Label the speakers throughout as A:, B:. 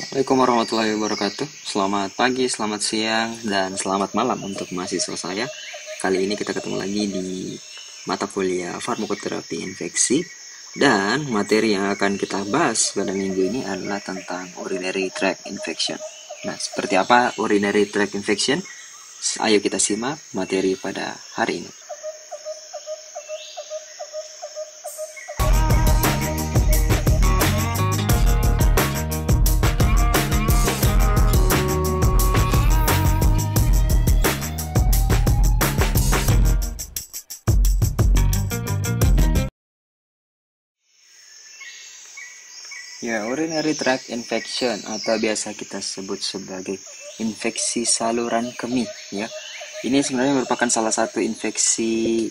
A: Assalamualaikum warahmatullahi wabarakatuh. Selamat pagi, selamat siang, dan selamat malam untuk mahasiswa saya. Kali ini kita ketemu lagi di mata kuliah farmakoterapi infeksi. Dan materi yang akan kita bahas pada minggu ini adalah tentang urinary tract infection. Nah, seperti apa urinary tract infection? Ayo kita simak materi pada hari ini. Ya, urinary tract infection atau biasa kita sebut sebagai infeksi saluran kemih, ya. Ini sebenarnya merupakan salah satu infeksi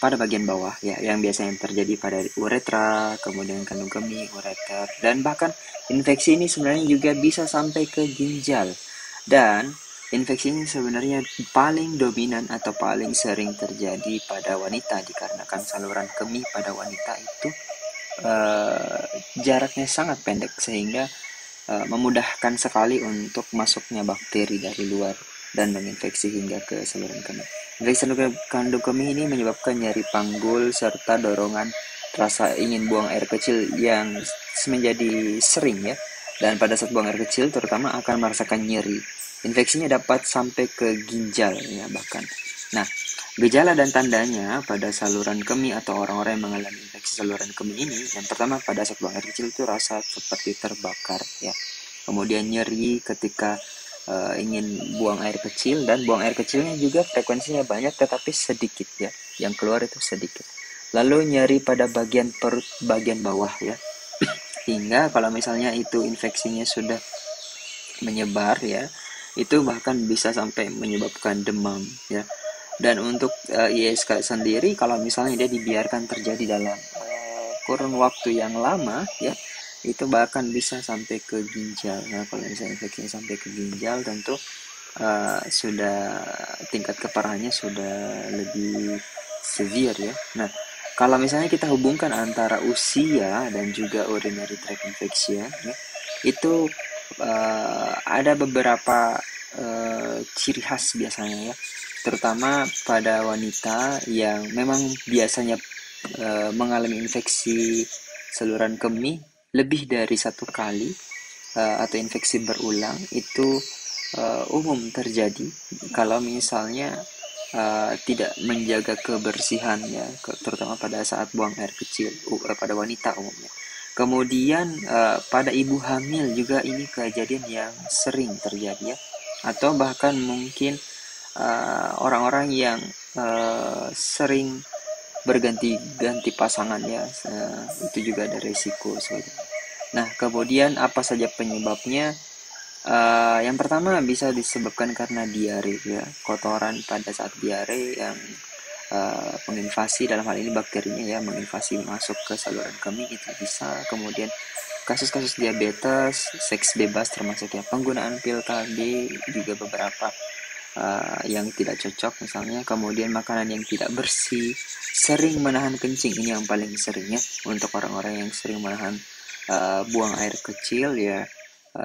A: pada bagian bawah, ya, yang biasanya terjadi pada uretra, kemudian kandung kemih, ureter, dan bahkan infeksi ini sebenarnya juga bisa sampai ke ginjal. Dan infeksi ini sebenarnya paling dominan atau paling sering terjadi pada wanita dikarenakan saluran kemih pada wanita itu eh, jaraknya sangat pendek sehingga memudahkan sekali untuk masuknya bakteri dari luar dan menginfeksi hingga ke saluran kemih. Infeksi kandung kemih ini menyebabkan nyeri panggul serta dorongan rasa ingin buang air kecil yang menjadi sering, ya. Dan pada saat buang air kecil terutama akan merasakan nyeri. Infeksinya dapat sampai ke ginjal, ya, bahkan. Nah, gejala dan tandanya pada saluran kemih atau orang-orang yang mengalami infeksi saluran kemih ini, yang pertama pada saat buang air kecil itu rasa seperti terbakar, ya. Kemudian nyeri ketika ingin buang air kecil, dan buang air kecilnya juga frekuensinya banyak tetapi sedikit, ya. Yang keluar itu sedikit. Lalu nyeri pada bagian perut bagian bawah, ya. Hingga kalau misalnya itu infeksinya sudah menyebar, ya, itu bahkan bisa sampai menyebabkan demam, ya. Dan untuk ISK sendiri, kalau misalnya dia dibiarkan terjadi dalam kurun waktu yang lama, ya, itu bahkan bisa sampai ke ginjal. Nah, kalau misalnya infeksinya sampai ke ginjal, tentu sudah tingkat keparahannya sudah lebih severe, ya. Nah, kalau misalnya kita hubungkan antara usia dan juga urinary tract infection, ya, itu ada beberapa ciri khas biasanya, ya, terutama pada wanita yang memang biasanya mengalami infeksi saluran kemih lebih dari satu kali, atau infeksi berulang itu umum terjadi kalau misalnya tidak menjaga kebersihan, ya, terutama pada saat buang air kecil pada wanita umumnya. Kemudian pada ibu hamil juga ini kejadian yang sering terjadi, ya, atau bahkan mungkin orang-orang yang sering berganti-ganti pasangan, ya, itu juga ada resiko sebetulnya. Nah, kemudian apa saja penyebabnya? Yang pertama bisa disebabkan karena diare, ya, kotoran pada saat diare yang menginvasi, dalam hal ini bakterinya, ya, menginvasi masuk ke saluran kemih itu bisa. Kemudian kasus-kasus diabetes, seks bebas termasuk, ya, penggunaan pil KB juga beberapa yang tidak cocok misalnya. Kemudian makanan yang tidak bersih, sering menahan kencing, ini yang paling seringnya untuk orang-orang yang sering menahan buang air kecil, ya,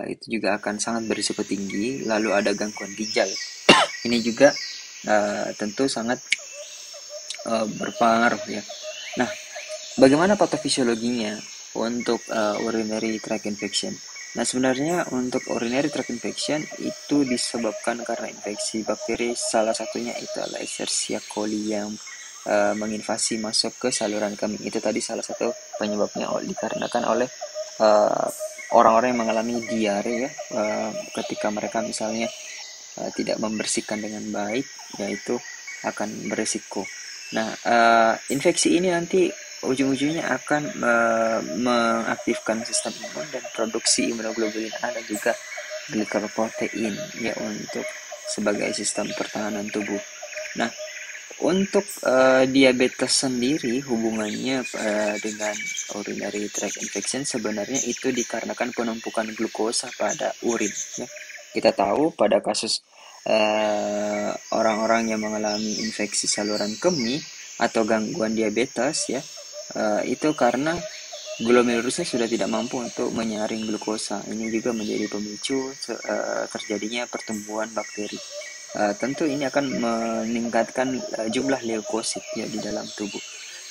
A: itu juga akan sangat berisiko tinggi. Lalu ada gangguan ginjal, ini juga tentu sangat berpengaruh, ya. Nah, bagaimana patofisiologinya untuk urinary tract infection? Nah, sebenarnya untuk urinary tract infection itu disebabkan karena infeksi bakteri, salah satunya itu adalah Escherichia coli yang menginvasi masuk ke saluran kemih. Itu tadi salah satu penyebabnya dikarenakan oleh uh, orang-orang yang mengalami diare, ya, ketika mereka misalnya tidak membersihkan dengan baik, yaitu akan beresiko. Nah, infeksi ini nanti ujung-ujungnya akan mengaktifkan sistem imun dan produksi imunoglobulin A dan juga glicoprotein, ya, untuk sebagai sistem pertahanan tubuh. Nah, untuk diabetes sendiri hubungannya dengan urinary tract infection sebenarnya itu dikarenakan penumpukan glukosa pada urin, ya. Kita tahu pada kasus orang-orang yang mengalami infeksi saluran kemih atau gangguan diabetes, ya, itu karena glomerulusnya sudah tidak mampu untuk menyaring glukosa. Ini juga menjadi pemicu terjadinya pertumbuhan bakteri. Tentu ini akan meningkatkan jumlah leukosit ya di dalam tubuh.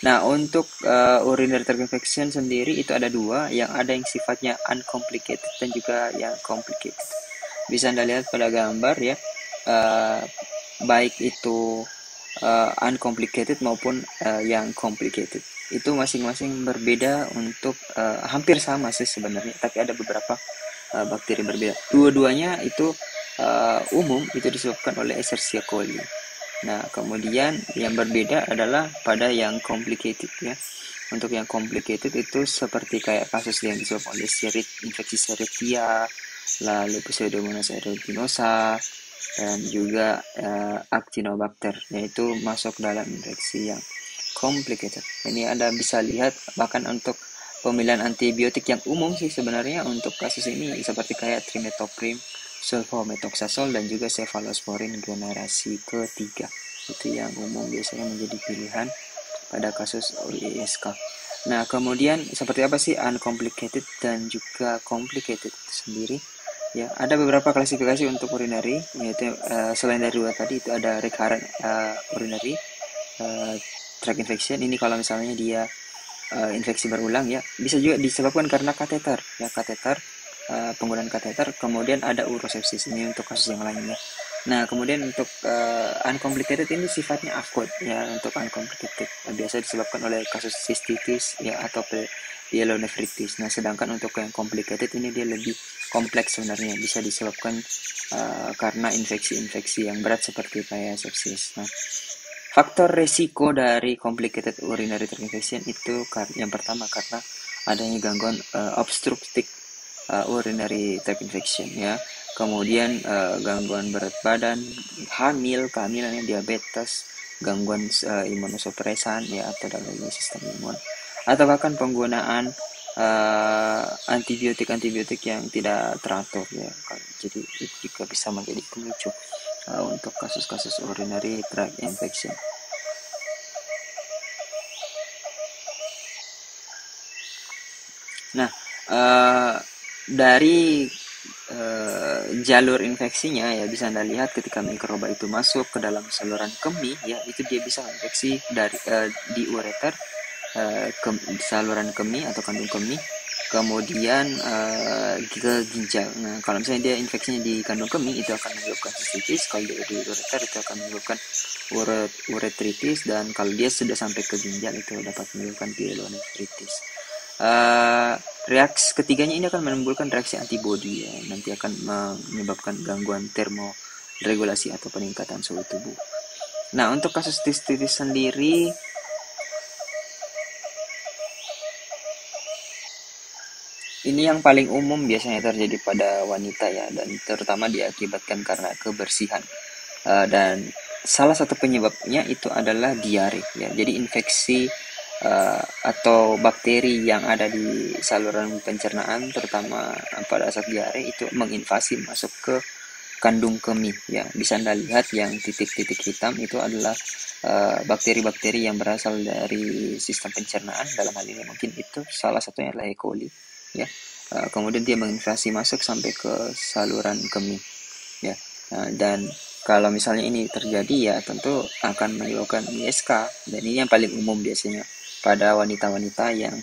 A: Nah, untuk urinary tract infection sendiri itu ada dua, yang ada yang sifatnya uncomplicated dan juga yang complicated. Bisa Anda lihat pada gambar ya, baik itu uncomplicated maupun yang complicated. Itu masing-masing berbeda untuk hampir sama sih sebenarnya, tapi ada beberapa bakteri berbeda. Dua-duanya itu umum itu disebabkan oleh Escherichia coli. Nah, kemudian yang berbeda adalah pada yang complicated ya. Untuk yang complicated itu seperti kayak kasus yang disebabkan oleh infeksi Serratia, lalu Pseudomonas aeruginosa, dan juga Actinobacter, yaitu masuk dalam infeksi yang complicated. Ini Anda bisa lihat bahkan untuk pemilihan antibiotik yang umum sih sebenarnya untuk kasus ini seperti kayak trimethoprim, sulfamethoxazole, dan juga cephalosporin generasi ketiga. Itu yang umum biasanya menjadi pilihan pada kasus ISK. Nah, kemudian seperti apa sih uncomplicated dan juga complicated itu sendiri? Ya, ada beberapa klasifikasi untuk urinary, yaitu selain dari dua tadi itu ada recurrent urinary tract infection. Ini kalau misalnya dia infeksi berulang ya, bisa juga disebabkan karena kateter ya, penggunaan kateter. Kemudian ada urosepsis, ini untuk kasus yang lainnya. Nah, kemudian untuk uncomplicated ini sifatnya akut ya. Untuk uncomplicated biasa disebabkan oleh kasus cystitis ya atau pyelonefritis. Nah, sedangkan untuk yang complicated ini dia lebih kompleks sebenarnya, bisa disebabkan karena infeksi-infeksi yang berat seperti kayak sepsis. Nah, faktor resiko dari complicated urinary tract infection itu yang pertama karena adanya gangguan obstructive urinary tract infection ya. Kemudian gangguan berat badan, kehamilan, diabetes, gangguan imunosupresan ya atau dalam sistem imun, atau bahkan penggunaan antibiotik yang tidak teratur ya. Jadi itu juga bisa menjadi pemicu untuk kasus-kasus urinary tract infection. Nah, dari jalur infeksinya ya bisa Anda lihat ketika mikroba itu masuk ke dalam saluran kemih ya, itu dia bisa infeksi dari di ureter, saluran kemih atau kandung kemih, kemudian ke ginjal. Nah, kalau misalnya dia infeksinya di kandung kemih itu akan menyebabkan cystitis, kalau dia di ureter itu akan menyebabkan uretritis, dan kalau dia sudah sampai ke ginjal itu dapat menyebabkan pyelonefritis. Reaksi ketiganya ini akan menimbulkan reaksi antibodi ya, nanti akan menyebabkan gangguan termoregulasi atau peningkatan suhu tubuh. Nah, untuk kasus cystitis sendiri ini yang paling umum biasanya terjadi pada wanita ya, dan terutama diakibatkan karena kebersihan. Dan salah satu penyebabnya itu adalah diare ya. Jadi infeksi atau bakteri yang ada di saluran pencernaan terutama pada saat diare itu menginvasi masuk ke kandung kemih ya. Bisa Anda lihat yang titik-titik hitam itu adalah bakteri-bakteri yang berasal dari sistem pencernaan, dalam hal ini mungkin itu salah satunya adalah E. coli ya. Kemudian dia menginvasi masuk sampai ke saluran kemih ya. Dan kalau misalnya ini terjadi ya tentu akan menyebabkan ISK, dan ini yang paling umum biasanya pada wanita-wanita yang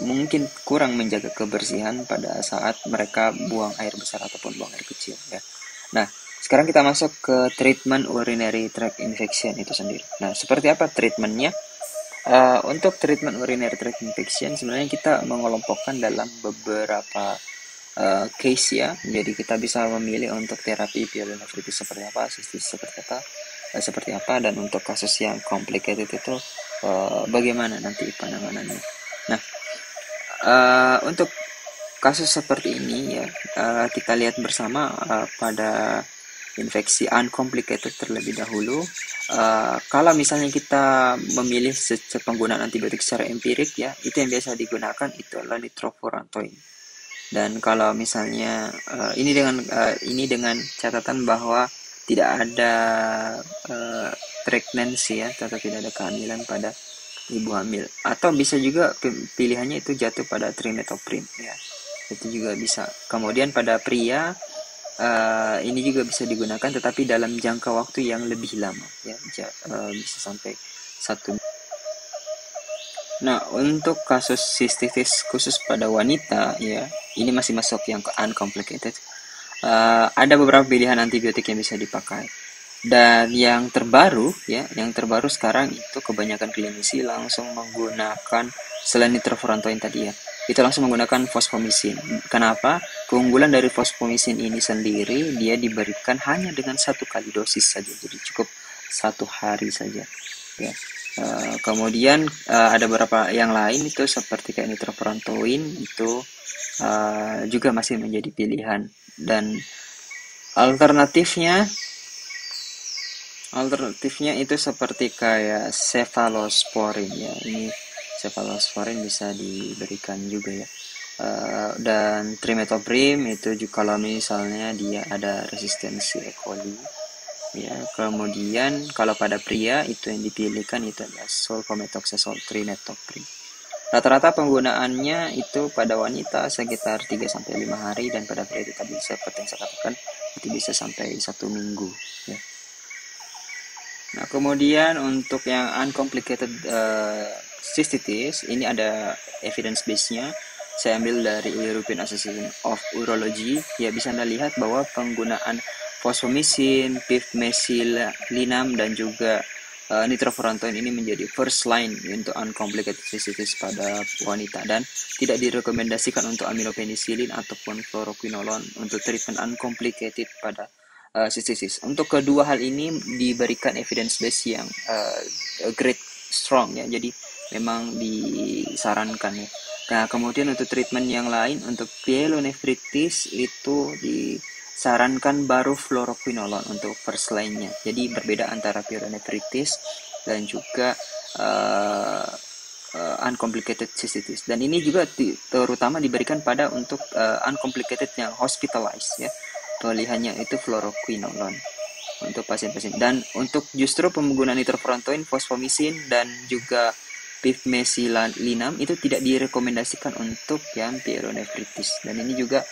A: mungkin kurang menjaga kebersihan pada saat mereka buang air besar ataupun buang air kecil ya. Nah, sekarang kita masuk ke treatment urinary tract infection itu sendiri. Nah, seperti apa treatmentnya? Untuk treatment urinary tract infection sebenarnya kita mengelompokkan dalam beberapa case ya. Jadi kita bisa memilih untuk terapi pyelonefritis seperti apa, cystis seperti apa, dan untuk kasus yang complicated itu bagaimana nanti penanganannya. Nah, untuk kasus seperti ini ya, kita lihat bersama pada infeksi uncomplicated terlebih dahulu. Kalau misalnya kita memilih penggunaan antibiotik secara empirik ya, itu yang biasa digunakan itu adalah nitrofurantoin. Dan kalau misalnya ini dengan catatan bahwa tidak ada pregnancy ya, atau tidak ada kehamilan pada ibu hamil, atau bisa juga pilihannya itu jatuh pada trimethoprim ya, itu juga bisa. Kemudian pada pria ini juga bisa digunakan tetapi dalam jangka waktu yang lebih lama ya, bisa sampai 1. Nah, untuk kasus sistitis khusus pada wanita ya, ini masih masuk yang ke uncomplicated. Ada beberapa pilihan antibiotik yang bisa dipakai. Dan yang terbaru ya, yang terbaru sekarang itu kebanyakan klinisi langsung menggunakan selain nitrofurantoin tadi ya, itu langsung menggunakan fosfomisin. Kenapa? Keunggulan dari fosfomisin ini sendiri, dia diberikan hanya dengan 1 kali dosis saja, jadi cukup 1 hari saja ya. Kemudian ada beberapa yang lain itu seperti kayak nitrofurantoin itu juga masih menjadi pilihan. Dan alternatifnya itu seperti kayak cephalosporin ya. Ini cephalosporin bisa diberikan juga ya. Dan trimethoprim itu juga kalau misalnya dia ada resistensi E. coli ya. Kemudian kalau pada pria itu yang dipilihkan itu adalah sulfametoxazole trimethoprim. Rata-rata penggunaannya itu pada wanita sekitar 3-5 hari, dan pada pria itu tadi seperti yang saya katakan itu bisa sampai 1 minggu ya. Nah, kemudian untuk yang uncomplicated cystitis, ini ada evidence base-nya. Saya ambil dari European Association of Urology. Ya, bisa Anda lihat bahwa penggunaan fosfomisin, pivmesilinam, dan juga nitrofurantoin ini menjadi first line untuk uncomplicated cystitis pada wanita, dan tidak direkomendasikan untuk aminopenisilin ataupun fluoroquinolone untuk treatment uncomplicated pada cystitis. Untuk kedua hal ini diberikan evidence base yang great strong ya, jadi memang disarankan ya. Nah, kemudian untuk treatment yang lain untuk pyelonefritis itu disarankan baru fluoroquinolone untuk first line-nya. Jadi berbeda antara pyelonefritis dan juga uncomplicated cystitis. Dan ini juga terutama diberikan pada untuk uncomplicated yang hospitalized ya. Pilihannya itu fluoroquinolone untuk pasien-pasien. Dan untuk justru penggunaan nitrofurantoin, fosfomisin, dan juga pivmesilinam itu tidak direkomendasikan untuk yang pyelonefritis. Dan ini juga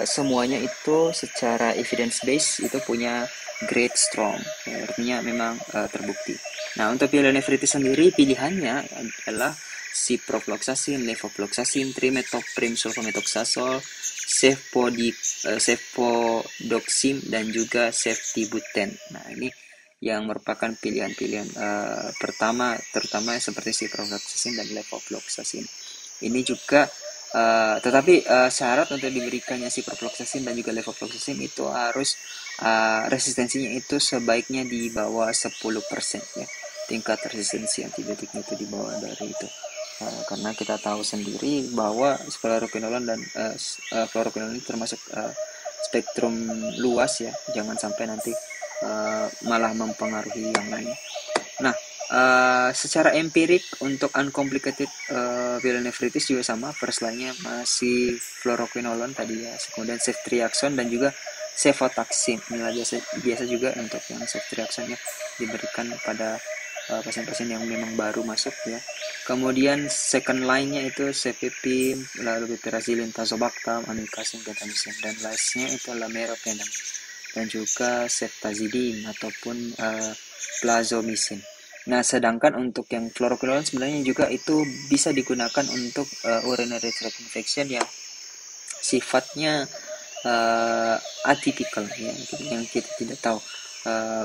A: semuanya itu secara evidence base itu punya great strong ya, artinya memang terbukti. Nah, untuk pyelonefritis sendiri pilihannya adalah ciprofloxacin, levofloxacin, trimethoprim sulfametoxazole, cefpodoxim, dan juga ceftibuten. Nah, ini yang merupakan pilihan-pilihan pertama, terutama seperti ciprofloxacin dan levofloxacin. Ini juga tetapi syarat untuk diberikannya ciprofloxacin dan juga levofloxacin itu harus resistensinya itu sebaiknya di bawah 10% ya. Tingkat resistensi antibiotiknya itu di bawah dari itu. Karena kita tahu sendiri bahwa fluoroquinolone dan fluoroquinolone termasuk spektrum luas ya, jangan sampai nanti malah mempengaruhi yang lain. Nah, secara empirik untuk uncomplicated pyelonefritis juga sama, first line-nya masih fluoroquinolone tadi ya, kemudian ceftriaxone dan juga cefotaxime. Inilah biasa juga untuk yang ceftriaxone ya, diberikan pada pasien-pasien yang memang baru masuk ya. Kemudian second line-nya itu cefepime, lalu piperazilin, tazobactam, amikacin, gentamicin, dan lastnya itu meropenem, dan juga ceftazidime ataupun plazomicin. Nah, sedangkan untuk yang fluoroquinolone sebenarnya juga itu bisa digunakan untuk urinary tract infection yang sifatnya atypical ya, yang kita tidak tahu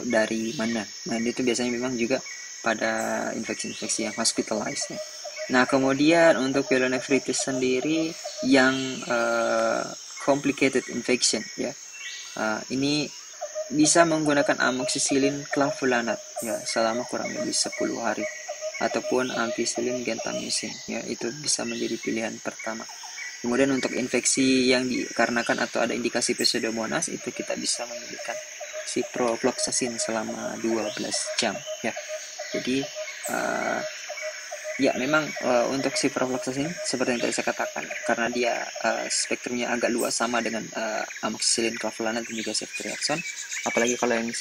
A: dari mana. Nah, itu biasanya memang juga pada infeksi-infeksi yang hospitalized ya. Nah, kemudian untuk pyelonefritis sendiri yang complicated infection ya, ini bisa menggunakan amoxicillin clavulanate ya selama kurang lebih 10 hari ataupun ampicillin gentamicin ya, itu bisa menjadi pilihan pertama. Kemudian untuk infeksi yang dikarenakan atau ada indikasi pseudomonas itu kita bisa memilihkan ciprofloxacin selama 12 jam ya. Jadi Ya, memang untuk ciprofloxacin seperti yang tadi saya katakan, karena dia spektrumnya agak luas sama dengan amoxicillin, clavulanate dan juga ceftriaxone. Apalagi kalau yang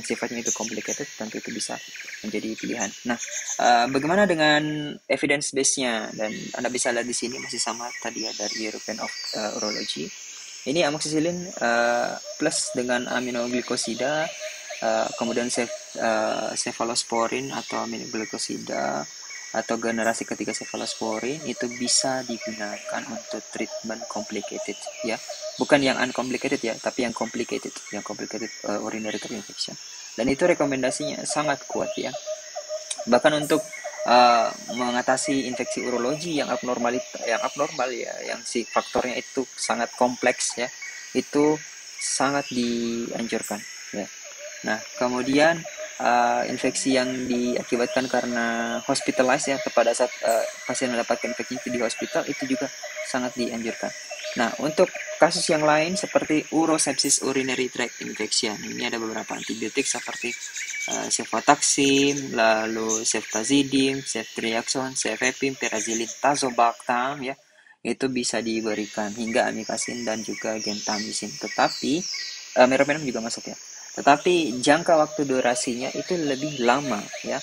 A: sifatnya itu complicated, tentu itu bisa menjadi pilihan. Nah, bagaimana dengan evidence base-nya? Dan Anda bisa lihat di sini masih sama tadi ya dari European of Urology. Ini amoxicillin plus dengan aminoglikosida, kemudian cephalosporin atau aminoglikosida atau generasi ketiga cephalosporin itu bisa digunakan untuk treatment complicated ya, bukan yang uncomplicated ya, tapi yang complicated urinary tract infection, dan itu rekomendasinya sangat kuat ya. Bahkan untuk mengatasi infeksi urologi yang abnormal ya, yang si faktornya itu sangat kompleks ya, itu sangat dianjurkan ya. Nah, kemudian infeksi yang diakibatkan karena hospitalized ya, pada saat pasien mendapatkan infeksi itu di hospital, itu juga sangat dianjurkan. Nah, untuk kasus yang lain seperti urosepsis urinary tract infection, ini ada beberapa antibiotik seperti cefotaxime, lalu ceftazidime, ceftriaxone, cefepime, perazilin, tazobactam ya. Itu bisa diberikan hingga amikacin dan juga gentamicin. Tetapi meropenem juga masuk ya. Tetapi jangka waktu durasinya itu lebih lama ya,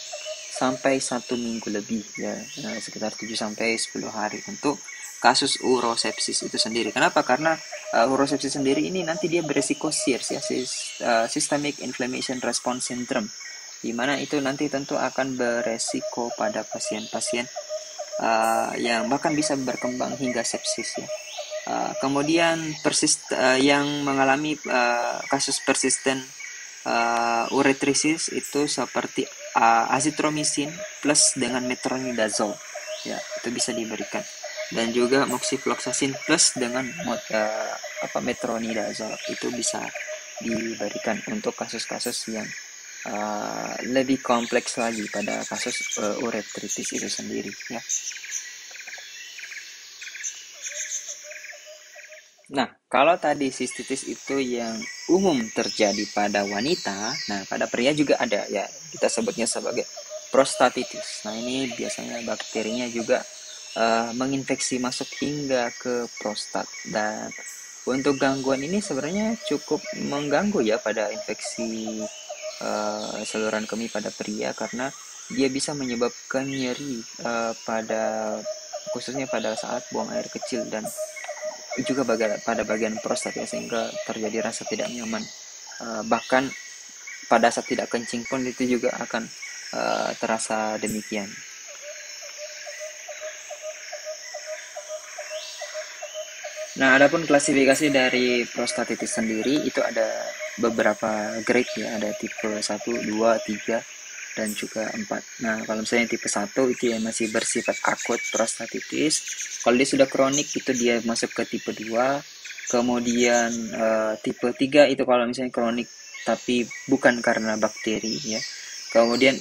A: sampai 1 minggu lebih ya, sekitar 7 sampai 10 hari untuk kasus urosepsis itu sendiri. Kenapa? Karena urosepsis sendiri ini nanti dia beresiko SIRS ya, Systemic Inflammation Response Syndrome, di mana itu nanti tentu akan beresiko pada pasien-pasien yang bahkan bisa berkembang hingga sepsis ya. Kemudian yang mengalami kasus persisten uretritis itu seperti azithromycin plus dengan metronidazole ya, itu bisa diberikan, dan juga moxifloxacin plus dengan metronidazole itu bisa diberikan untuk kasus-kasus yang lebih kompleks lagi pada kasus uretritis itu sendiri ya. Nah, kalau tadi sistitis itu yang umum terjadi pada wanita, nah pada pria juga ada ya, kita sebutnya sebagai prostatitis. Nah, ini biasanya bakterinya juga menginfeksi masuk hingga ke prostat, dan untuk gangguan ini sebenarnya cukup mengganggu ya pada infeksi saluran kemih pada pria, karena dia bisa menyebabkan nyeri khususnya pada saat buang air kecil, dan juga pada bagian prostat ya, sehingga terjadi rasa tidak nyaman. Bahkan pada saat tidak kencing pun itu juga akan terasa demikian. Nah, adapun klasifikasi dari prostatitis sendiri itu ada beberapa grade ya, ada tipe 1, 2, 3 dan juga 4. Nah, kalau misalnya tipe 1 itu yang masih bersifat akut prostatitis. Kalau dia sudah kronik itu dia masuk ke tipe 2. Kemudian tipe 3 itu kalau misalnya kronik tapi bukan karena bakteri ya. Kemudian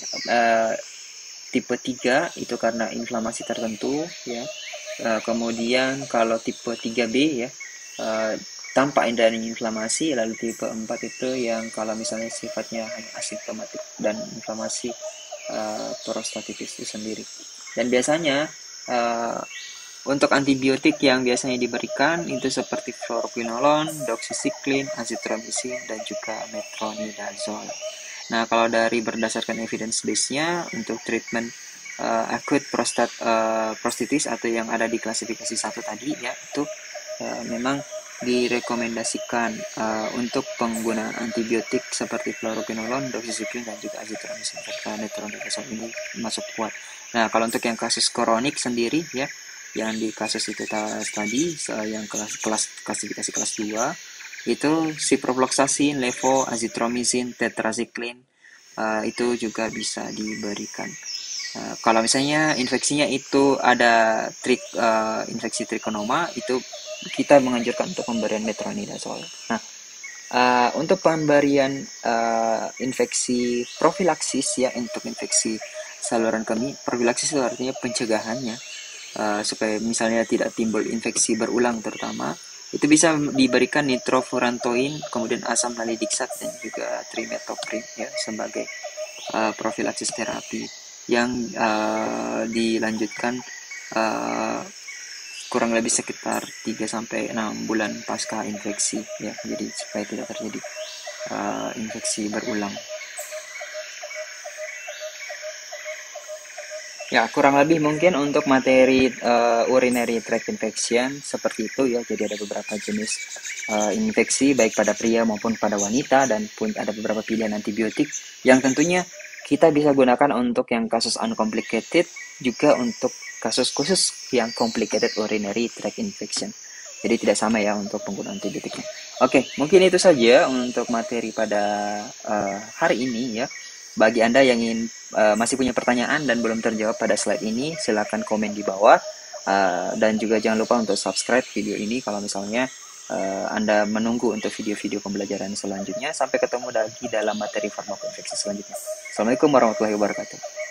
A: tipe 3 itu karena inflamasi tertentu ya. Kemudian kalau tipe 3B ya, tanpa adanya inflamasi. Lalu tipe 4 itu yang kalau misalnya sifatnya hanya asimptomatik dan inflamasi prostatitis itu sendiri. Dan biasanya untuk antibiotik yang biasanya diberikan itu seperti fluoroquinolone, doxycycline, azithromycin dan juga metronidazole. Nah, kalau dari berdasarkan evidence base-nya untuk treatment acute prostatitis atau yang ada di klasifikasi 1 tadi ya, itu memang direkomendasikan untuk penggunaan antibiotik seperti fluoroquinolone, doxycycline dan juga azithromycin serta metronidazole ini masuk kuat. Nah, kalau untuk yang kasus kronik sendiri ya, yang di kasus itu tadi yang klasifikasi kelas 2 itu ciprofloxacin, levo, azithromycin, tetracycline itu juga bisa diberikan. Kalau misalnya infeksinya itu ada infeksi trikonoma, itu kita menganjurkan untuk pemberian metronidazole. Nah, untuk pemberian infeksi profilaksis ya, untuk infeksi saluran kemih, profilaksis itu artinya pencegahannya supaya misalnya tidak timbul infeksi berulang terutama, itu bisa diberikan nitrofurantoin, kemudian asam nalidiksat dan juga trimethoprim ya sebagai profilaksis terapi. yang dilanjutkan kurang lebih sekitar 3-6 bulan pasca infeksi ya, jadi supaya tidak terjadi infeksi berulang. Ya, kurang lebih mungkin untuk materi urinary tract infection seperti itu ya. Jadi ada beberapa jenis infeksi baik pada pria maupun pada wanita, dan pun ada beberapa pilihan antibiotik yang tentunya kita bisa gunakan untuk yang kasus uncomplicated, juga untuk kasus khusus yang complicated urinary tract infection. Jadi tidak sama ya untuk penggunaan antibiotiknya. Oke, mungkin itu saja untuk materi pada hari ini ya. Bagi Anda yang ingin masih punya pertanyaan dan belum terjawab pada slide ini, silakan komen di bawah. Dan juga jangan lupa untuk subscribe video ini kalau misalnya Anda menunggu untuk video-video pembelajaran selanjutnya. Sampai ketemu lagi dalam materi farmakoinfeksi selanjutnya. Assalamualaikum warahmatullahi wabarakatuh.